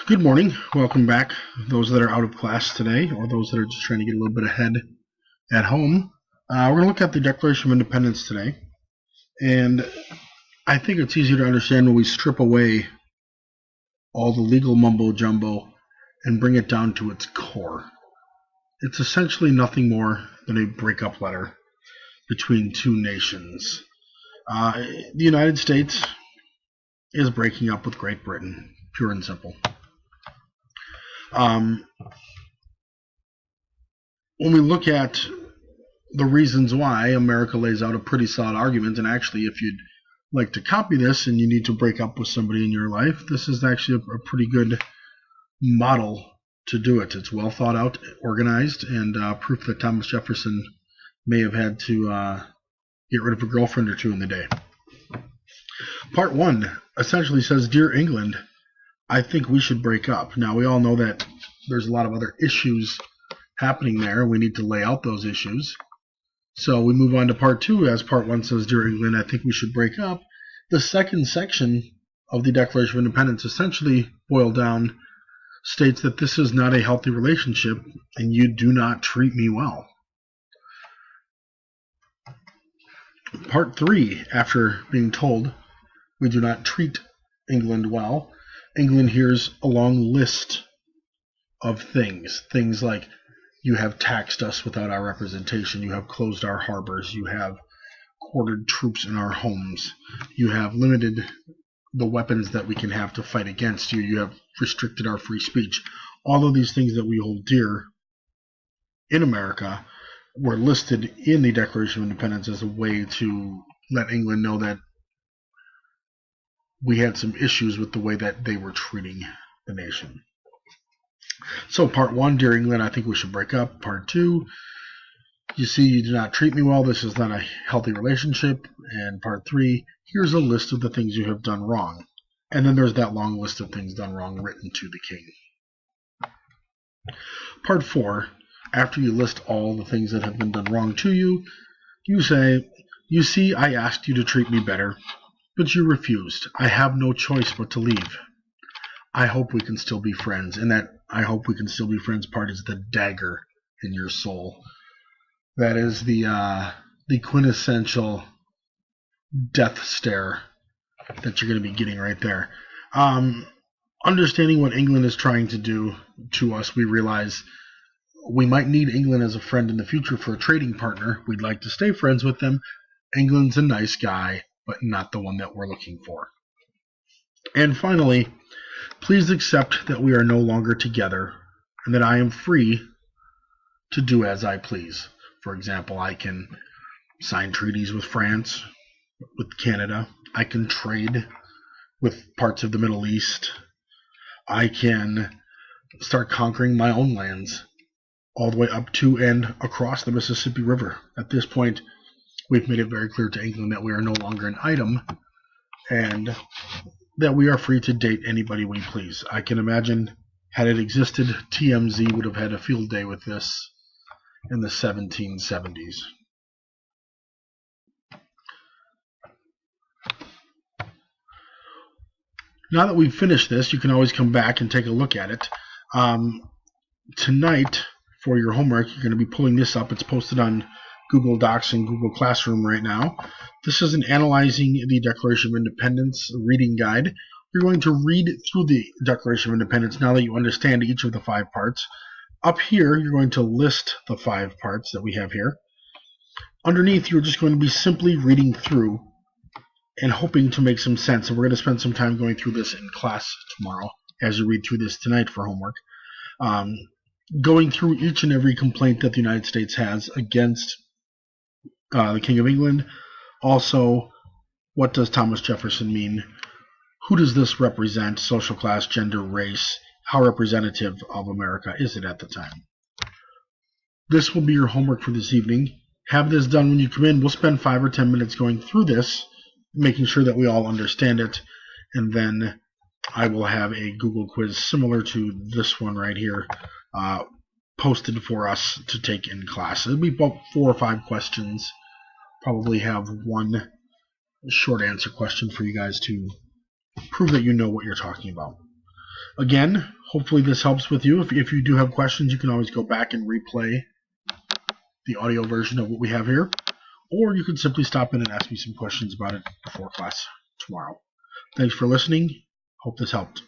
Good morning. Welcome back. Those that are out of class today, or those that are just trying to get a little bit ahead at home. We're going to look at the Declaration of Independence today. And I think it's easier to understand when we strip away all the legal mumbo jumbo and bring it down to its core. It's essentially nothing more than a breakup letter between two nations. The United States is breaking up with Great Britain, pure and simple. When we look at the reasons why, America lays out a pretty solid argument, and actually if you'd like to copy this and you need to break up with somebody in your life, this is actually a pretty good model to do it. It's well thought out, organized, and proof that Thomas Jefferson may have had to get rid of a girlfriend or two in the day. Part 1 essentially says, Dear England, I think we should break up. Now, we all know that there's a lot of other issues happening there. We need to lay out those issues. So we move on to Part 2, as Part 1 says, Dear England, I think we should break up. The second section of the Declaration of Independence, essentially boiled down, states that this is not a healthy relationship and you do not treat me well. Part 3, after being told we do not treat England well, England hears a long list of things like you have taxed us without our representation, you have closed our harbors, you have quartered troops in our homes, you have limited the weapons that we can have to fight against you, you have restricted our free speech. All of these things that we hold dear in America were listed in the Declaration of Independence as a way to let England know that we had some issues with the way that they were treating the nation. So Part 1, Dear England, I think we should break up. Part 2, you see, you do not treat me well. This is not a healthy relationship. And Part 3, here's a list of the things you have done wrong. And then there's that long list of things done wrong written to the king. Part 4, after you list all the things that have been done wrong to you, you say, You see, I asked you to treat me better, but you refused. I have no choice but to leave. I hope we can still be friends. And that I hope we can still be friends part is the dagger in your soul. That is the quintessential death stare that you're going to be getting right there. Understanding what England is trying to do to us, we realize we might need England as a friend in the future for a trading partner. We'd like to stay friends with them. England's a nice guy, but not the one that we're looking for. And finally, please accept that we are no longer together and that I am free to do as I please. For example, I can sign treaties with France, with Canada. I can trade with parts of the Middle East. I can start conquering my own lands all the way up to and across the Mississippi River. At this point, we've made it very clear to England that we are no longer an item and that we are free to date anybody we please. I can imagine, had it existed, TMZ would have had a field day with this in the 1770s. Now that we've finished this, you can always come back and take a look at it. Tonight, for your homework, you're going to be pulling this up. It's posted on Google Docs and Google Classroom right now. This is an Analyzing the Declaration of Independence reading guide. You're going to read through the Declaration of Independence now that you understand each of the 5 parts. Up here, you're going to list the 5 parts that we have here. Underneath, you're just going to be simply reading through and hoping to make some sense. And we're going to spend some time going through this in class tomorrow as you read through this tonight for homework. Going through each and every complaint that the United States has against the King of England. Also, what does Thomas Jefferson mean? Who does this represent? Social class, gender, race. How representative of America is it at the time? This will be your homework for this evening. Have this done when you come in. We'll spend 5 or 10 minutes going through this, making sure that we all understand it, and then I will have a Google quiz similar to this one right here posted for us to take in class. It'll be about 4 or 5 questions. Probably have one short answer question for you guys to prove that you know what you're talking about. Again, hopefully this helps with you. If you do have questions, you can always go back and replay the audio version of what we have here, or you can simply stop in and ask me some questions about it before class tomorrow. Thanks for listening. Hope this helped.